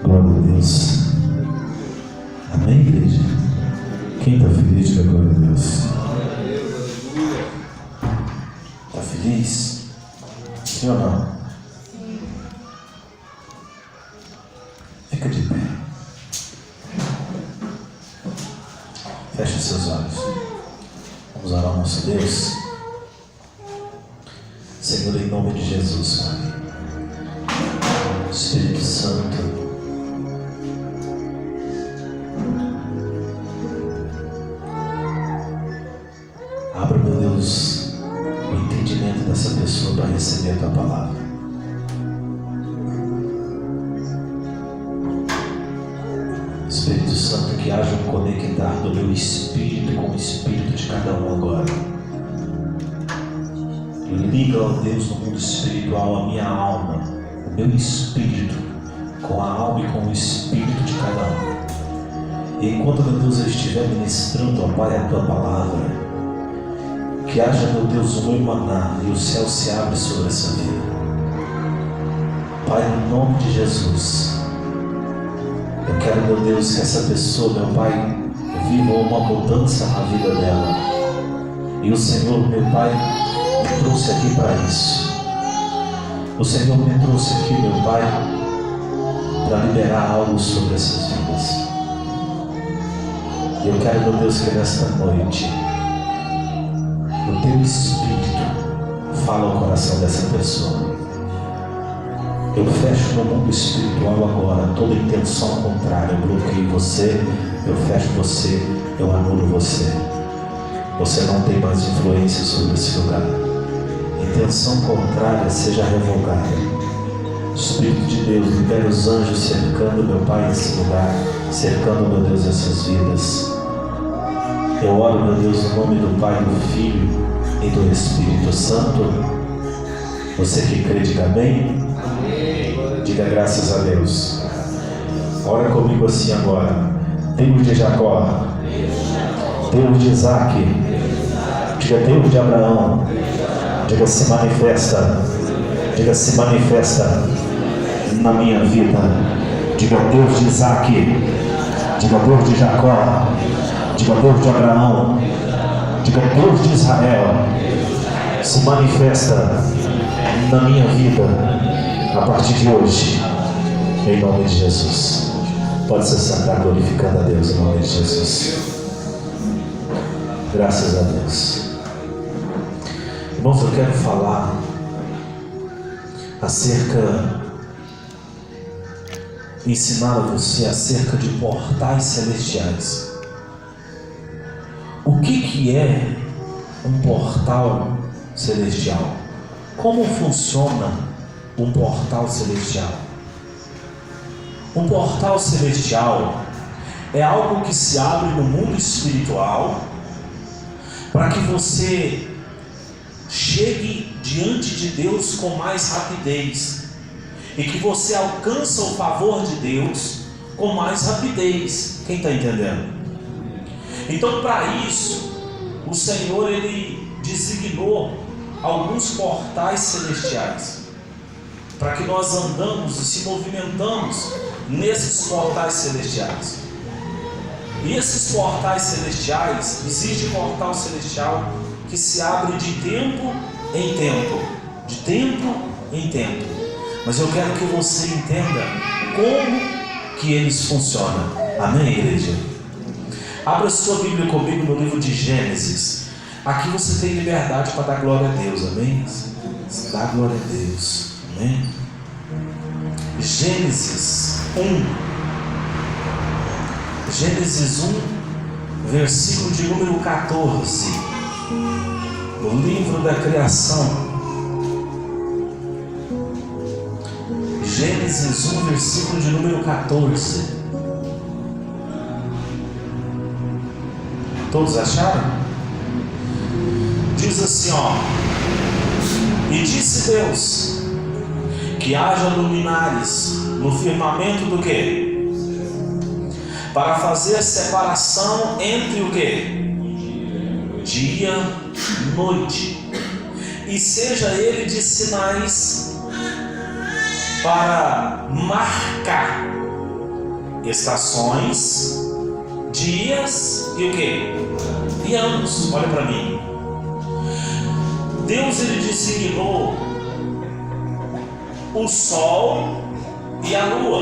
Glória a Deus. Amém, igreja? Quem está feliz, diga glória a Deus. Está feliz? Sim ou não? Fica de pé. Feche os seus olhos. Vamos orar ao nosso Deus. Senhor, em nome de Jesus, Pai. Espírito Santo, abra, meu Deus, o entendimento dessa pessoa para receber a Tua palavra. Espírito Santo, que haja um conectar do meu espírito com o espírito de cada um agora. Liga, ó Deus, no mundo espiritual a minha alma, o meu espírito, com a alma e com o espírito de cada um. E enquanto, meu Deus, eu estiver ministrando, ó Pai, a Tua palavra, que haja, meu Deus, um emanar e o céu se abre sobre essa vida. Pai, no nome de Jesus, eu quero, meu Deus, que essa pessoa, meu Pai, viva uma mudança na vida dela. E o Senhor, meu Pai, me trouxe aqui para isso. O Senhor me trouxe aqui, meu Pai, para liberar algo sobre essas vidas. E eu quero, meu Deus, que nesta noite o Teu Espírito fala ao coração dessa pessoa. Eu fecho no mundo espiritual agora toda intenção contrária. Eu bloqueio você, eu fecho você, eu anulo você. Você não tem mais influência sobre esse lugar. Intenção contrária seja revogada. Espírito de Deus, libera os anjos cercando, meu Pai, esse lugar, cercando, meu Deus, essas vidas. Eu oro, meu Deus, no nome do Pai, do Filho e do Espírito Santo. Você que crê, diga amém. Diga graças a Deus. Ora comigo assim agora. Deus de Jacó, Deus de Isaac, diga Deus de Abraão, diga se manifesta, diga se manifesta na minha vida. Diga Deus de Isaac, diga Deus de Jacó, diga Deus de Abraão, diga Deus de Israel, se manifesta na minha vida a partir de hoje, em nome de Jesus. Pode se sentar glorificando a Deus em nome de Jesus. Graças a Deus. Irmãos, eu quero falar ensinar a você acerca de portais celestiais. O que é um portal celestial? Como funciona um portal celestial? Um portal celestial é algo que se abre no mundo espiritual para que você chegue diante de Deus com mais rapidez e que você alcance o favor de Deus com mais rapidez. Quem está entendendo? Então, para isso, o Senhor, Ele designou alguns portais celestiais para que nós andamos e se movimentamos nesses portais celestiais. E esses portais celestiais, existe portal celestial que se abre de tempo em tempo, de tempo em tempo. Mas eu quero que você entenda como que eles funcionam. Amém, igreja? Abra sua Bíblia comigo no livro de Gênesis. Aqui você tem liberdade para dar glória a Deus, amém? Dá glória a Deus, amém? Gênesis 1. Gênesis 1, versículo de número 14. No livro da criação. Gênesis 1, versículo de número 14. Todos acharam? Diz assim, ó: e disse Deus que haja luminares no firmamento do quê? Para fazer separação entre o quê? Dia e noite. E seja ele de sinais para marcar estações, dias e o quê? E anos. Olha para mim. Deus, ele designou o sol e a lua,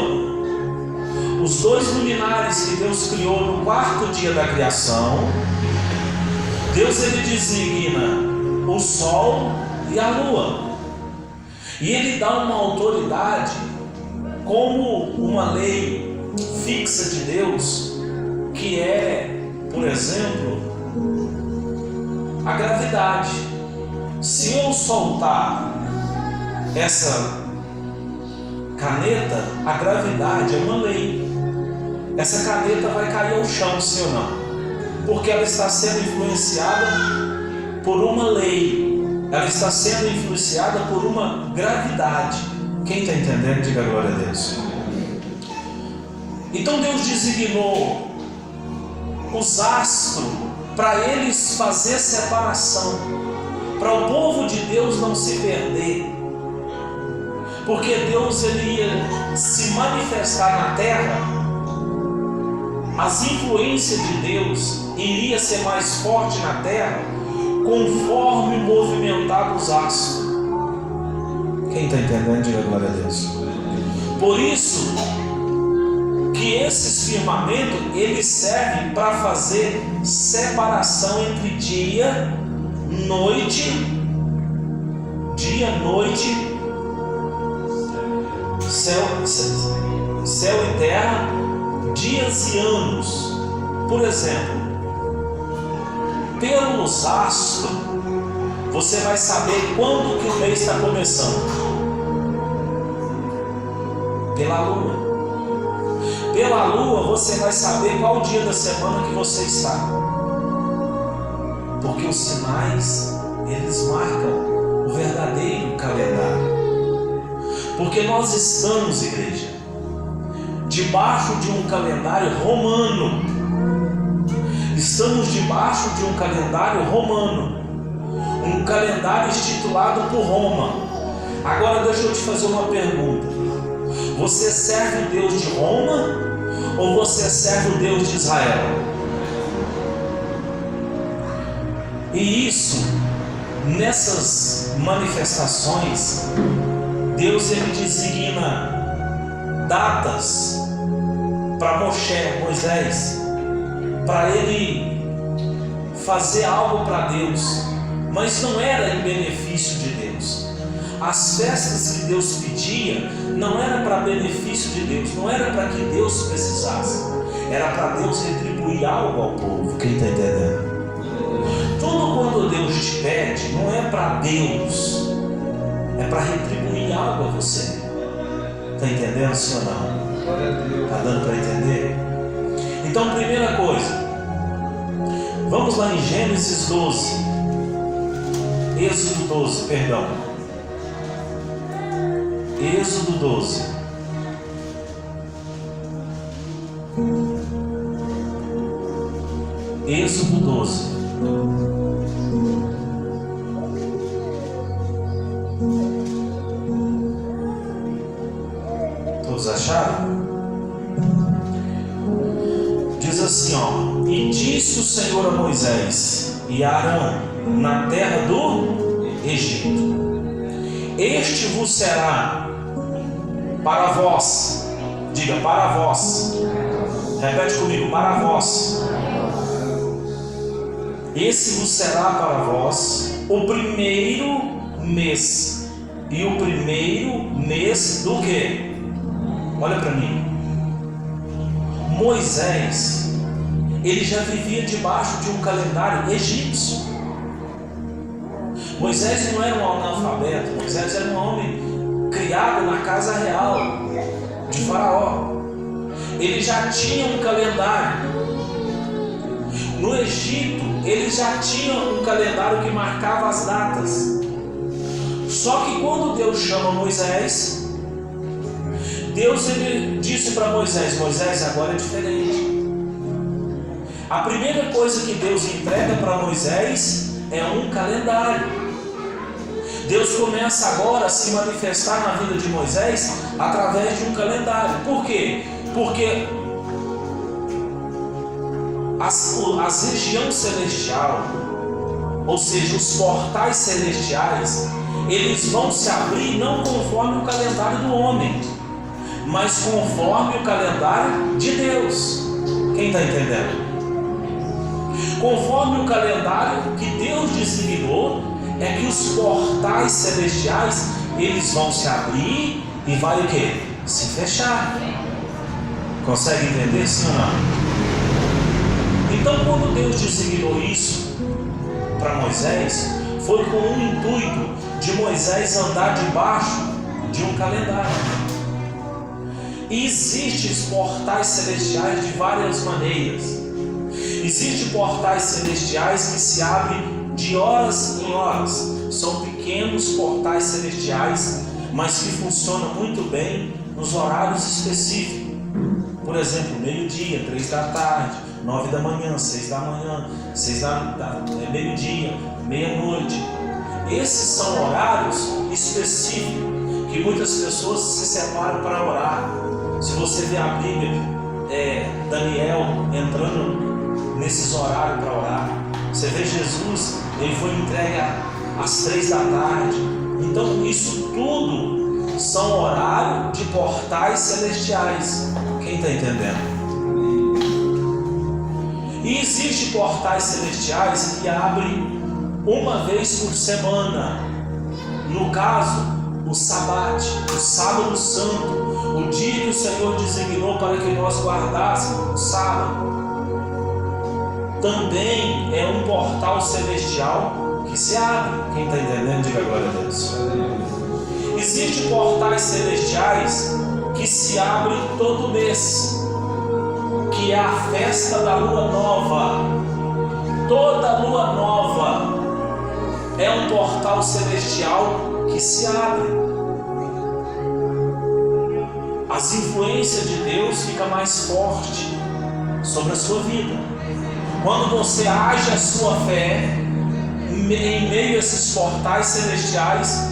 os dois luminares que Deus criou no quarto dia da criação. Deus, ele designa o sol e a lua, e ele dá uma autoridade como uma lei fixa de Deus, que é, por exemplo, a gravidade. Se eu soltar essa caneta, a gravidade é uma lei. Essa caneta vai cair ao chão, sim ou não? Porque ela está sendo influenciada por uma lei. Ela está sendo influenciada por uma gravidade. Quem está entendendo, diga glória a Deus. Então Deus designou os astros para eles fazer separação, para o povo de Deus não se perder, porque Deus, ele ia se manifestar na terra, as influências de Deus iria ser mais forte na terra conforme o movimentar dos astros. Quem está entendendo, diga glória a Deus. Por isso que esses firmamentos, eles servem para fazer separação entre dia, noite, céu e terra, dias e anos. Por exemplo, pelos astros, você vai saber quando que o mês está começando. Pela lua. Pela lua você vai saber qual dia da semana que você está. Porque os sinais, eles marcam o verdadeiro calendário. Porque nós estamos, igreja, debaixo de um calendário romano. Estamos debaixo de um calendário romano. Um calendário instituído por Roma. Agora deixa eu te fazer uma pergunta. Você serve o Deus de Roma ou você serve o Deus de Israel? E isso, nessas manifestações, Deus, ele designa datas para Moisés, para ele fazer algo para Deus, mas não era em benefício de Deus. As festas que Deus pedia não era para benefício de Deus, não era para que Deus precisasse, era para Deus retribuir algo ao povo. Quem está entendendo? Tudo quando Deus te pede, não é para Deus, é para retribuir algo a você. Está entendendo, sim ou não? Está dando para entender? Então, primeira coisa, vamos lá em Gênesis 12, Êxodo 12, perdão. Êxodo 12. Êxodo 12. Todos acharam? Diz assim, ó: e disse o Senhor a Moisés e a Arão na terra do Egito: este vos será para vós. Diga, para vós. Repete comigo, para vós. Esse vos será para vós o primeiro mês. E o primeiro mês do quê? Olha para mim. Moisés, ele já vivia debaixo de um calendário egípcio. Moisés não era um analfabeto. Moisés era um homem criado na casa real de Faraó. Ele já tinha um calendário. No Egito, ele já tinha um calendário que marcava as datas. Só que quando Deus chama Moisés, Deus, ele disse para Moisés: Moisés, agora é diferente. A primeira coisa que Deus entrega para Moisés é um calendário. Deus começa agora a se manifestar na vida de Moisés através de um calendário. Por quê? Porque as regiões celestiais, ou seja, os portais celestiais, eles vão se abrir não conforme o calendário do homem, mas conforme o calendário de Deus. Quem está entendendo? Conforme o calendário que Deus designou, é que os portais celestiais, eles vão se abrir e vai o quê? Se fechar. Consegue entender, sim ou não? Então, quando Deus designou isso para Moisés, foi com o intuito de Moisés andar debaixo de um calendário. E existem portais celestiais de várias maneiras. Existem portais celestiais que se abrem de horas em horas. São pequenos portais celestiais, mas que funcionam muito bem nos horários específicos. Por exemplo, meio-dia, 3 da tarde, 9 da manhã, 6 da manhã, meio-dia, meia-noite. Esses são horários específicos que muitas pessoas se separam para orar. Se você vê a Bíblia, Daniel entrando nesses horários para orar. Você vê Jesus, ele foi entregue às 3 da tarde. Então isso tudo são horários de portais celestiais. Quem está entendendo? E existem portais celestiais que abrem uma vez por semana. No caso, o Sabate, o Sábado Santo, o dia que o Senhor designou para que nós guardássemos, o sábado. Também é um portal celestial que se abre. Quem está entendendo, diga glória a Deus. Existem portais celestiais que se abrem todo mês, que é a festa da lua nova. Toda lua nova é um portal celestial que se abre. As influências de Deus ficam mais fortes sobre a sua vida. Quando você age a sua fé em meio a esses portais celestiais,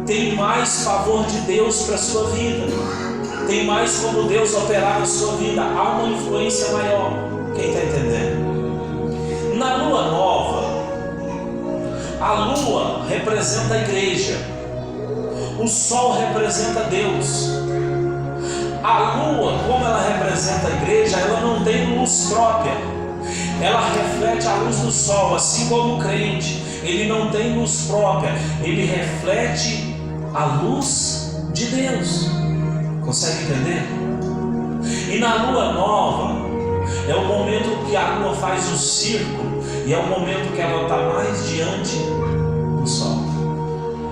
tem mais favor de Deus para a sua vida. Tem mais como Deus operar na sua vida. Há uma influência maior. Quem está entendendo? Na lua nova, a lua representa a igreja. O sol representa Deus. A lua, como ela representa a igreja, ela não tem luz própria. Ela reflete a luz do sol, assim como o crente. Ele não tem luz própria. Ele reflete a luz de Deus. Consegue entender? E na lua nova, é o momento que a lua faz o círculo, e é o momento que ela está mais diante do sol.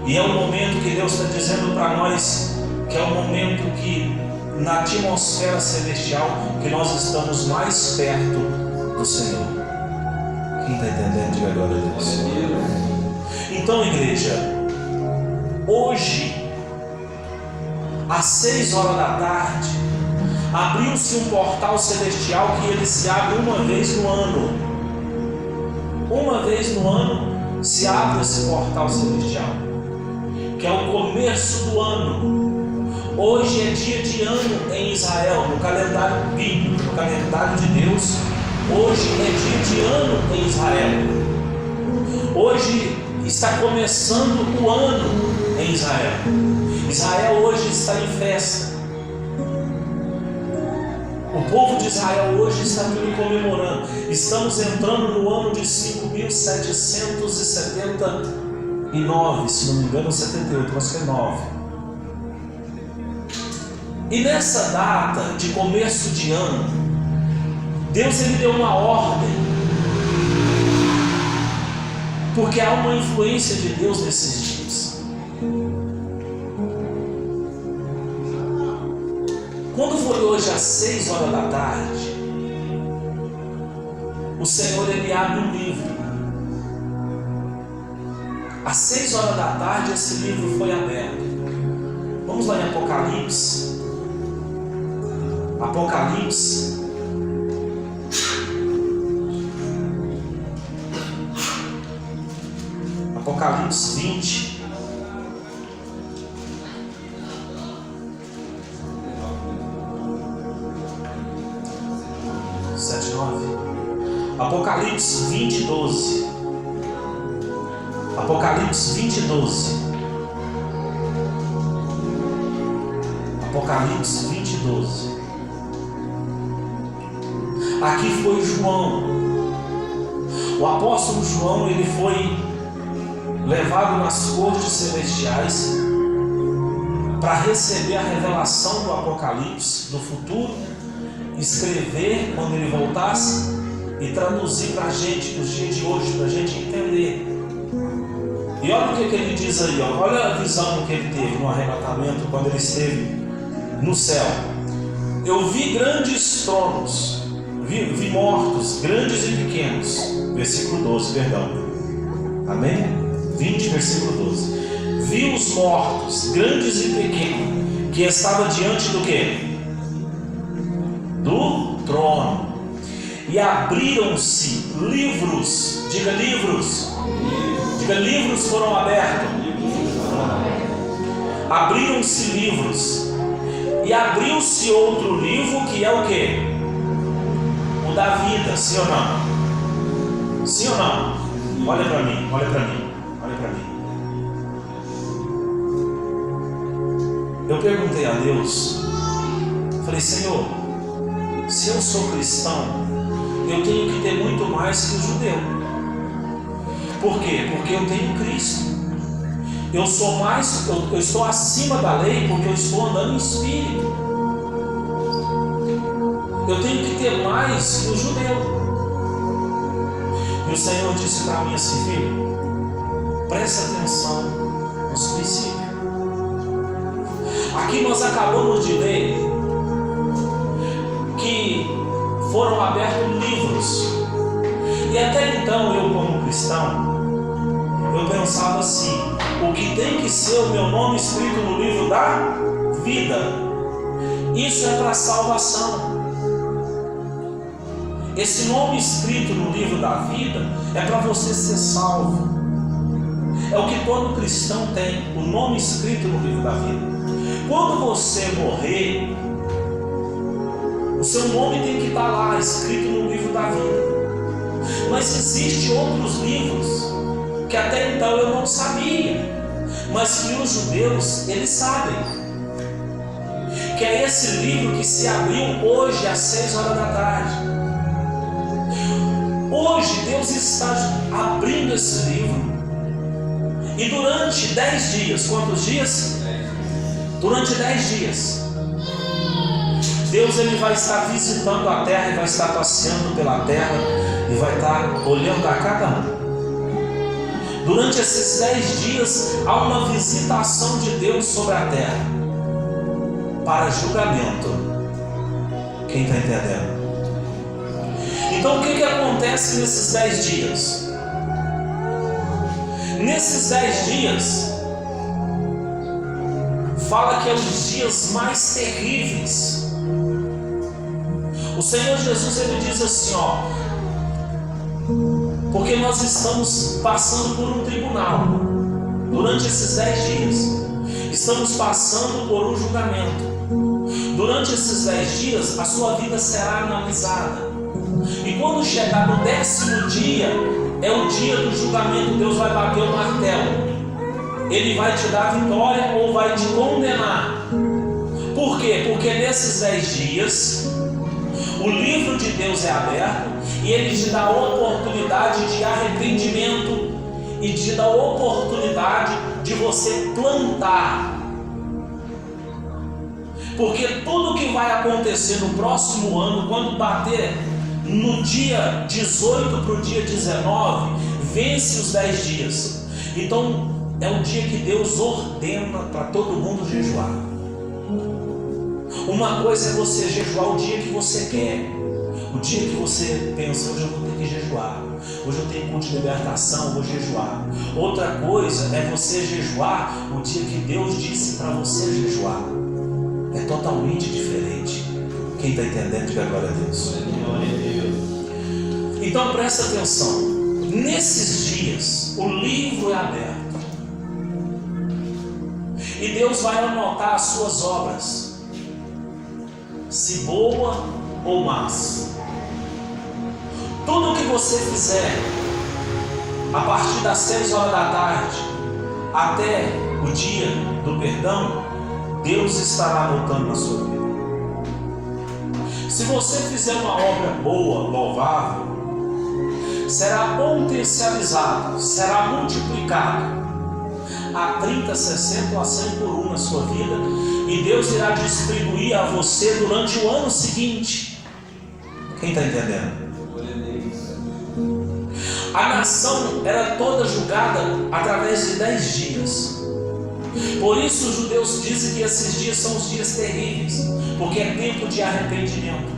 E é o momento que Deus está dizendo para nós, que é o momento que, na atmosfera celestial, que nós estamos mais perto do Senhor. Quem está entendendo, diga glória a Deus. Então, igreja, hoje, às 6 horas da tarde, abriu-se um portal celestial que ele se abre uma vez no ano. Uma vez no ano se abre esse portal celestial, que é o começo do ano. Hoje é dia de ano em Israel, no calendário bíblico, no calendário de Deus. Hoje é dia de ano em Israel. Hoje está começando o ano em Israel. Israel hoje está em festa. O povo de Israel hoje está tudo comemorando. Estamos entrando no ano de 5.779, se não me engano 78, mas que é 9. E nessa data de começo de ano, Deus ele deu uma ordem, porque há uma influência de Deus nesses dias. Quando foi hoje às 6 horas da tarde, o Senhor ele abre um livro. Às 6 horas da tarde esse livro foi aberto. Vamos lá em Apocalipse. Apocalipse. Apocalipse 20. Apocalipse 20, 12. Apocalipse 20, 12. Apocalipse 20, 12. Aqui foi João. O apóstolo João, ele foi levado nas cortes celestiais para receber a revelação do Apocalipse, do futuro, escrever quando ele voltasse e traduzir para a gente, nos dias de hoje, para a gente entender. E olha o que ele diz aí, ó. Olha a visão que ele teve no arrebatamento, quando ele esteve no céu. Eu vi grandes tronos, vi mortos, grandes e pequenos. Versículo 12, perdão. Amém? 20, versículo 12. Vi os mortos, grandes e pequenos, que estava diante do quê? Do trono. E abriram-se livros. Diga livros. Diga livros foram abertos. Abriram-se livros. E abriu-se outro livro que é o quê? O da vida, sim ou não? Sim ou não? Olha para mim, olha para mim, olha para mim. Eu perguntei a Deus, falei, Senhor, se eu sou cristão, eu tenho que ter muito mais que o judeu. Por quê? Porque eu tenho Cristo. Eu estou acima da lei porque eu estou andando em espírito. Eu tenho que ter mais que o judeu. E o Senhor disse para mim assim, filho, presta atenção nos princípios. Aqui nós acabamos de ler que foram abertos livros. E até então eu, como cristão, eu pensava assim, o que tem que ser o meu nome escrito no livro da vida, isso é para salvação. Esse nome escrito no livro da vida é para você ser salvo. É o que todo cristão tem, o nome escrito no livro da vida. Quando você morrer, o seu nome tem que estar lá, escrito no livro da vida. Mas existem outros livros que até então eu não sabia, mas que os judeus, eles sabem. Que é esse livro que se abriu hoje às 6 horas da tarde. Hoje Deus está abrindo esse livro. E durante 10 dias, quantos dias? Durante 10 dias, Deus ele vai estar visitando a terra e vai estar passeando pela terra e vai estar olhando a cada um. Durante esses 10 dias há uma visitação de Deus sobre a terra para julgamento. Quem está entendendo? Então o que acontece nesses 10 dias? Nesses 10 dias fala que é os dias mais terríveis. O Senhor Jesus ele diz assim, ó, porque nós estamos passando por um tribunal durante esses 10 dias, estamos passando por um julgamento. Durante esses 10 dias a sua vida será analisada, e quando chegar no 10º dia é o dia do julgamento. Deus vai bater o martelo. Ele vai te dar vitória ou vai te condenar. Por quê? Porque nesses 10 dias o livro de Deus é aberto e ele te dá a oportunidade de arrependimento e te dá a oportunidade de você plantar. Porque tudo que vai acontecer no próximo ano, quando bater no dia 18 para o dia 19, vence os 10 dias. Então é o dia que Deus ordena para todo mundo jejuar. Uma coisa é você jejuar o dia que você quer, o dia que você pensa, hoje eu vou ter que jejuar, hoje eu tenho culto de libertação, eu vou jejuar. Outra coisa é você jejuar o dia que Deus disse para você jejuar. É totalmente diferente. Quem está entendendo, diga glória a Deus. Então presta atenção. Nesses dias o livro é aberto e Deus vai anotar as suas obras, se boa ou más. Tudo que você fizer a partir das 6 horas da tarde até o dia do perdão, Deus estará anotando na sua vida. Se você fizer uma obra boa, louvável, será potencializado, será multiplicado a 30, 60 ou a 100 por 1 na sua vida, e Deus irá distribuir a você durante o ano seguinte. Quem está entendendo? A nação era toda julgada através de 10 dias. Por isso os judeus dizem que esses dias são os dias terríveis, porque é tempo de arrependimento,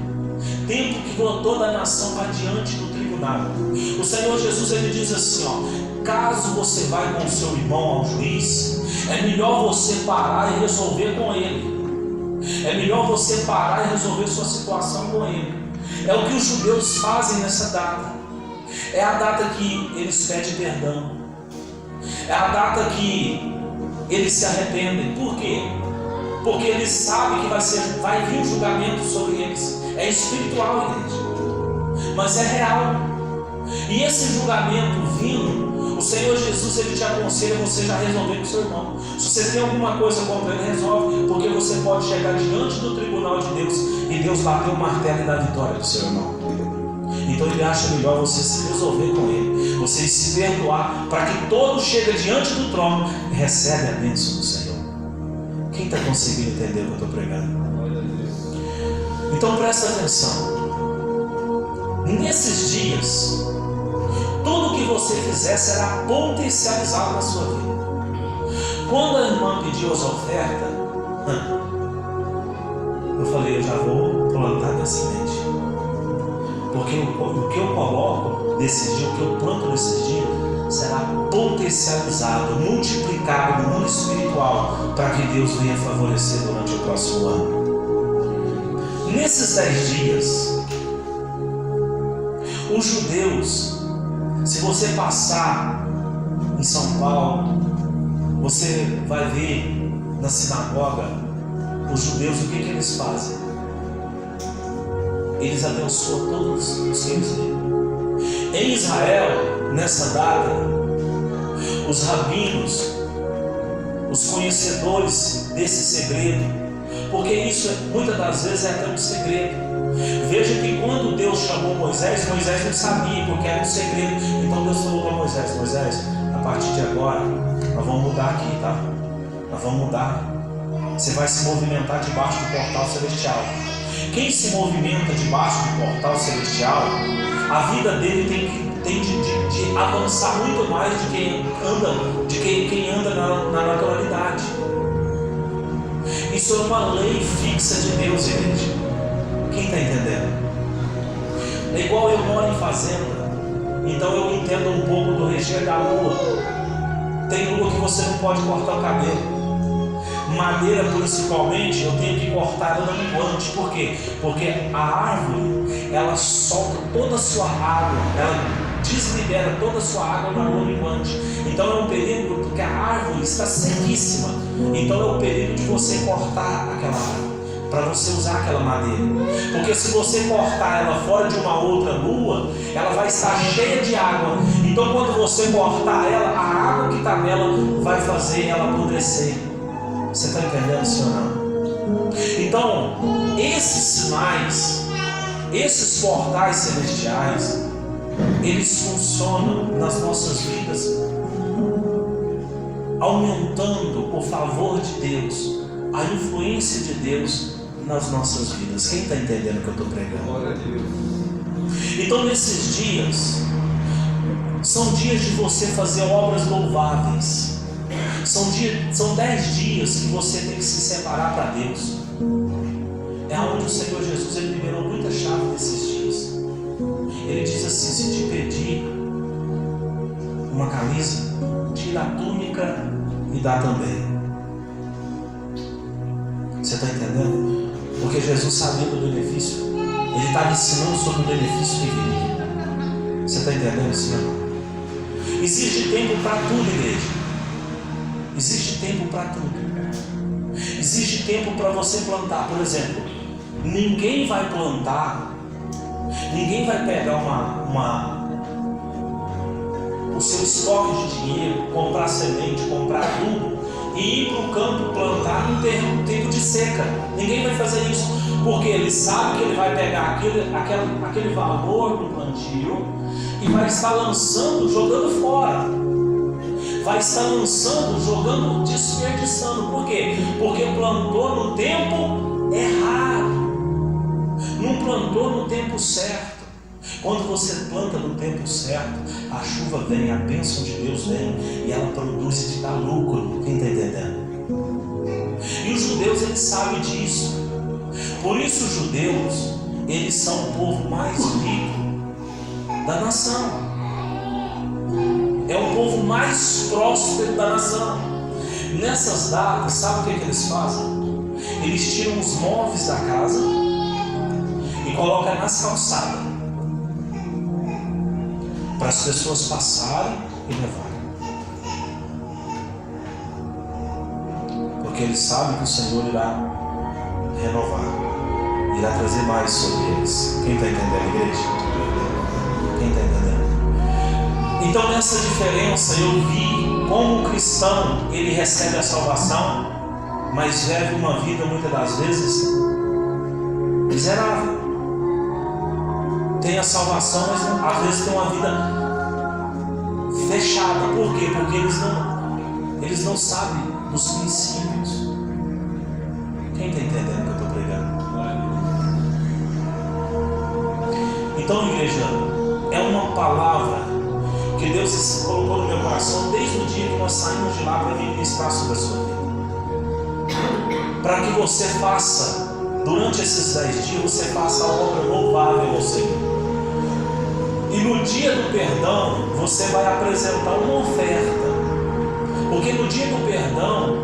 tempo que toda a nação vai diante do tribunal. O Senhor Jesus, ele diz assim, caso você vai com o seu irmão ao juiz, é melhor você parar e resolver com ele. É melhor você parar e resolver sua situação com ele. É o que os judeus fazem nessa data. É a data que eles pedem perdão. É a data que eles se arrependem. Por quê? Porque eles sabem que vai vir um julgamento sobre eles. É espiritual, igreja, mas é real. E esse julgamento vindo, o Senhor Jesus, ele te aconselha você já resolver com o seu irmão. Se você tem alguma coisa contra ele, resolve, porque você pode chegar diante do tribunal de Deus e Deus bater o martelo e dar vitória do seu irmão. Então ele acha melhor você se resolver com ele, você se perdoar, para que todos cheguem diante do trono e recebem a bênção do Senhor. Quem está conseguindo entender o que eu estou pregando? Então presta atenção. Nesses dias, tudo que você fizer será potencializado na sua vida. Quando a irmã pediu as ofertas, eu falei, eu já vou plantar minha semente. Porque o que eu coloco nesses dias, o que eu planto nesses dias, será potencializado, multiplicado no mundo espiritual, para que Deus venha favorecer durante o próximo ano. Nesses 10 dias, os judeus, se você passar em São Paulo, você vai ver na sinagoga, os judeus, o que eles fazem? Eles abençoam todos os que eles veem. Em Israel, nessa data, os rabinos, os conhecedores desse segredo, porque isso muitas das vezes é até um segredo. Veja que quando Deus chamou Moisés, Moisés não sabia, porque era um segredo. Então Deus falou para Moisés, Moisés, a partir de agora, nós vamos mudar aqui, tá? Nós vamos mudar. Você vai se movimentar debaixo do portal celestial. Quem se movimenta debaixo do portal celestial, a vida dele tem de avançar muito mais de quem anda na naturalidade. Isso é uma lei fixa de Deus, igreja. Quem está entendendo? É igual eu moro em fazenda, então eu entendo um pouco do recheio da lua. Tem lua que você não pode cortar o cabelo. Madeira, principalmente, eu tenho que cortar ela no guante. Por quê? Porque a árvore, ela solta toda a sua água, ela deslibera toda a sua água na lua minguante. Então é um período, porque a árvore está sequíssima. Então é o período de você cortar aquela árvore, para você usar aquela madeira. Porque se você cortar ela fora de uma outra lua, ela vai estar cheia de água. Então quando você cortar ela, a água que está nela vai fazer ela apodrecer. Você está entendendo, senhor? Não? Então, esses sinais, esses portais celestiais, eles funcionam nas nossas vidas, aumentando o favor de Deus, a influência de Deus nas nossas vidas. Quem está entendendo o que eu estou pregando? Glória a Deus. Então, nesses dias, são dias de você fazer obras louváveis. São 10 dias que você tem que se separar para Deus. É onde o Senhor Jesus, ele liberou muita chave nesses dias. Ele diz assim: se te pedir uma camisa, tira a túnica e dá também. Você está entendendo? Porque Jesus sabia do benefício. Ele estava ensinando sobre o benefício que viria. Você está entendendo, Senhor? Existe tempo para tudo, igreja. Existe tempo para tudo. Existe tempo para você plantar. Por exemplo, ninguém vai plantar Ninguém vai pegar o seu estoque de dinheiro, comprar semente, comprar tudo e ir para o campo plantar num tempo de seca. Ninguém vai fazer isso, porque ele sabe que ele vai pegar aquele valor do plantio e vai estar lançando, jogando fora. Vai estar lançando, jogando, desperdiçando. Por quê? Porque plantou no tempo errado. Não plantou no tempo certo. Quando você planta no tempo certo, a chuva vem, a bênção de Deus vem e ela produz e te dá lucro. Quem está entendendo? E os judeus, eles sabem disso. Por isso os judeus, eles são o povo mais rico da nação. É o povo mais próspero da nação. Nessas datas, sabe o que eles fazem? Eles tiram os móveis da casa e colocam nas calçadas, para as pessoas passarem e levarem. Porque eles sabem que o Senhor irá renovar, irá trazer mais sobre eles. Quem está entendendo, igreja? Quem está entendendo? Então, nessa diferença, eu vi como um cristão, ele recebe a salvação, mas vive uma vida, muitas das vezes, miserável. Tem a salvação, mas às vezes tem uma vida fechada. Por quê? Porque eles não sabem dos princípios. Quem está entendendo o que eu estou pregando? Então, igreja, é uma palavra que Deus colocou no meu coração desde o dia que nós saímos de lá para vir ministrar sobre a sua vida. Para que você faça, durante esses 10 dias, você faça a obra louvável ao Senhor. E no dia do perdão, você vai apresentar uma oferta. Porque no dia do perdão,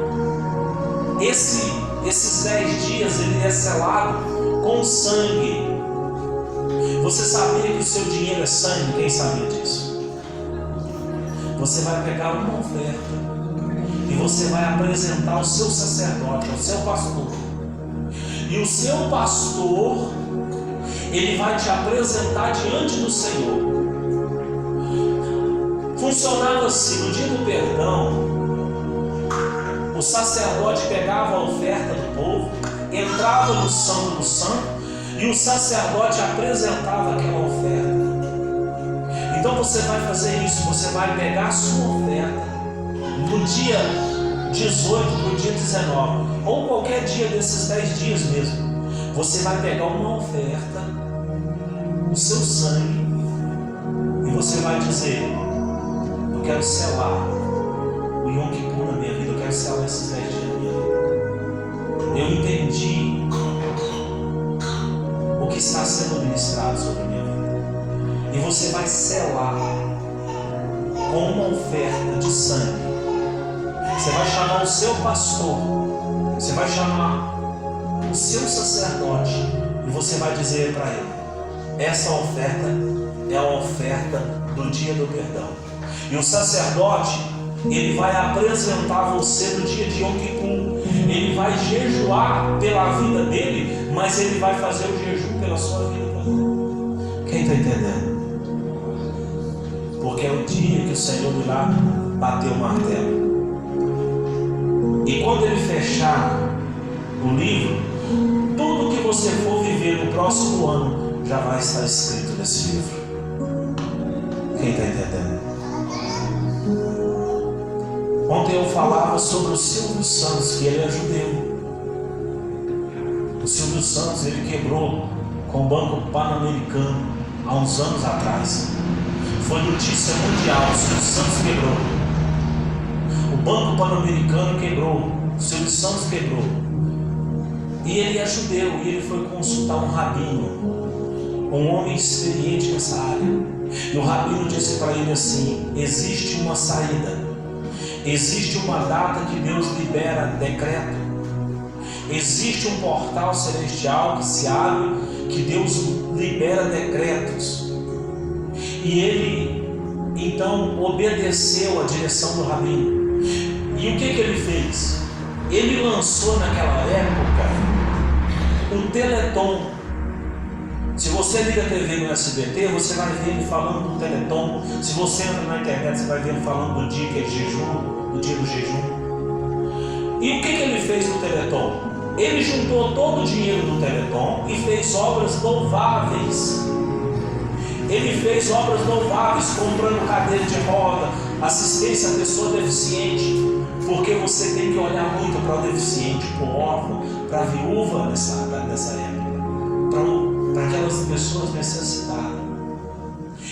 esses 10 dias, ele é selado com sangue. Você sabia que o seu dinheiro é sangue? Quem sabia disso? Você vai pegar uma oferta e você vai apresentar ao seu sacerdote, ao seu pastor. E o seu pastor, ele vai te apresentar diante do Senhor. Funcionava assim: no dia do perdão, o sacerdote pegava a oferta do povo, entrava no Santo do Santo e o sacerdote apresentava aquela oferta. Então você vai fazer isso, você vai pegar a sua oferta no dia 18 para o dia 19, ou qualquer dia desses 10 dias mesmo. Você vai pegar uma oferta, o seu sangue, e você vai dizer: eu quero selar o Yom Kippur na minha vida, eu quero selar esses 10 dias na minha vida. Eu entendi o que está sendo ministrado sobre a minha vida. E você vai selar com uma oferta de sangue. Você vai chamar o seu pastor, você vai chamar o seu sacerdote e você vai dizer para ele: essa oferta é a oferta do dia do perdão. E o sacerdote, ele vai apresentar você no dia de Yom Kippur. Ele vai jejuar pela vida dele, mas ele vai fazer o jejum pela sua vida também. Quem está entendendo? Porque é o dia que o Senhor irá bater o martelo. E quando ele fechar o livro, tudo que você for viver no próximo ano já vai estar escrito nesse livro. Quem está entendendo? Ontem eu falava sobre o Silvio Santos, que ele é judeu. O Silvio Santos, ele quebrou com o Banco Pan-Americano há uns anos atrás. Foi notícia mundial: o Silvio Santos quebrou. O Banco Pan-Americano quebrou. O Silvio Santos quebrou. E ele é judeu, e ele foi consultar um rabino, um homem experiente nessa área. E o rabino disse para ele assim: existe uma saída, existe uma data que Deus libera decreto, existe um portal celestial que se abre, que Deus libera decretos. E ele então obedeceu a direção do rabino. E o que ele fez? Ele lançou naquela época o Teleton. Se você liga a TV no SBT, você vai ver ele falando do Teleton. Se você entra na internet, você vai ver ele falando do dia que é jejum, do dia do jejum. E o que ele fez no Teleton? Ele juntou todo o dinheiro do Teleton e fez obras louváveis. Ele fez obras louváveis, comprando cadeira de roda, assistência à pessoa deficiente, porque você tem que olhar muito para o deficiente, para o órfão, para a viúva nessa época, para aquelas pessoas necessitadas.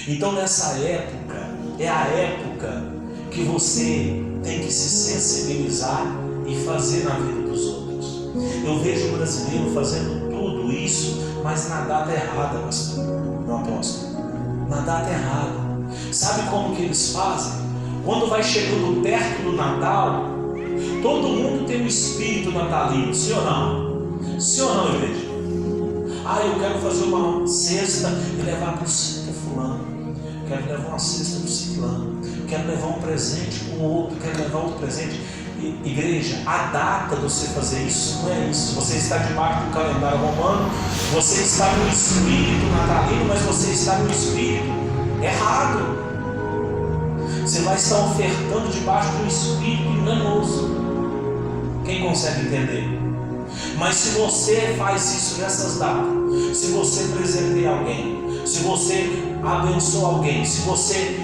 Então nessa época, é a época que você tem que se sensibilizar e fazer na vida dos outros. Eu vejo o brasileiro fazendo tudo isso, mas na data errada, pastor, meu apóstolo. Na data errada. Sabe como que eles fazem? Quando vai chegando perto do Natal, todo mundo tem um espírito natalino, sim ou não? Sim ou não, igreja? Eu quero fazer uma cesta e levar para o fulano. Quero levar uma cesta para o ciclano. Quero levar um presente para o outro. Quero levar outro presente. Igreja, a data de você fazer isso não é isso. Você está debaixo do calendário romano, você está no espírito natalino, mas você está no espírito errado. Você vai estar ofertando debaixo de um espírito enganoso. Quem consegue entender? Mas se você faz isso nessas datas, se você presenteia alguém, se você abençoa alguém, se você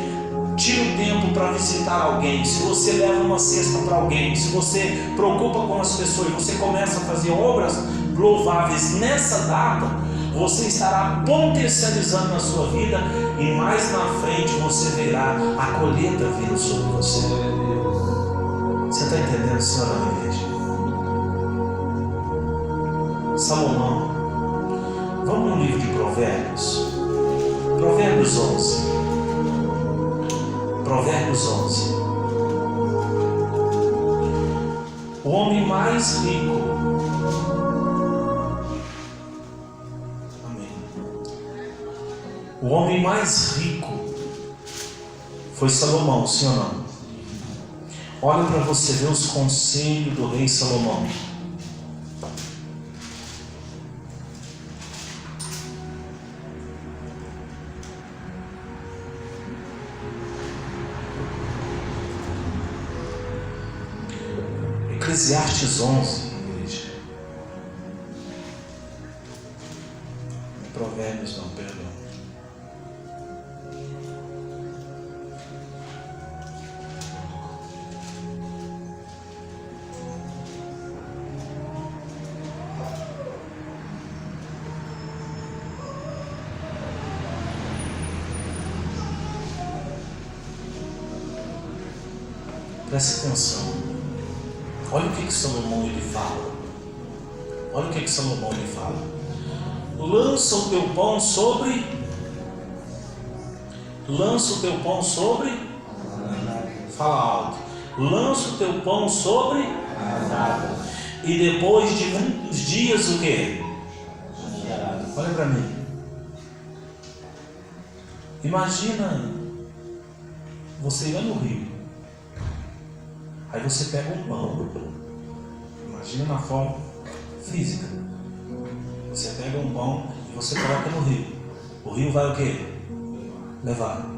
tira o tempo para visitar alguém, se você leva uma cesta para alguém, se você preocupa com as pessoas, você começa a fazer obras louváveis nessa data, você estará potencializando na sua vida e mais na frente você verá a colheita vindo sobre você. Você está entendendo, senhora da igreja? Salomão, vamos no livro de Provérbios, Provérbios 11. Provérbios 11. O homem mais rico. Amém. O homem mais rico foi Salomão, sim ou não? Olha para você ver os conselhos do rei Salomão. Eclesiastes 11, igreja. Provérbios não, perdão. Preste atenção. Olha o que Salomão ele fala. Olha o que Salomão ele fala. Lança o teu pão sobre. Lança o teu pão sobre. Fala alto. Lança o teu pão sobre. E depois de muitos dias o quê? Olha para mim. Imagina você ir no rio. Aí você pega um pão. Imagina na forma física. Você pega um pão e você coloca no rio. O rio vai o quê? Levar.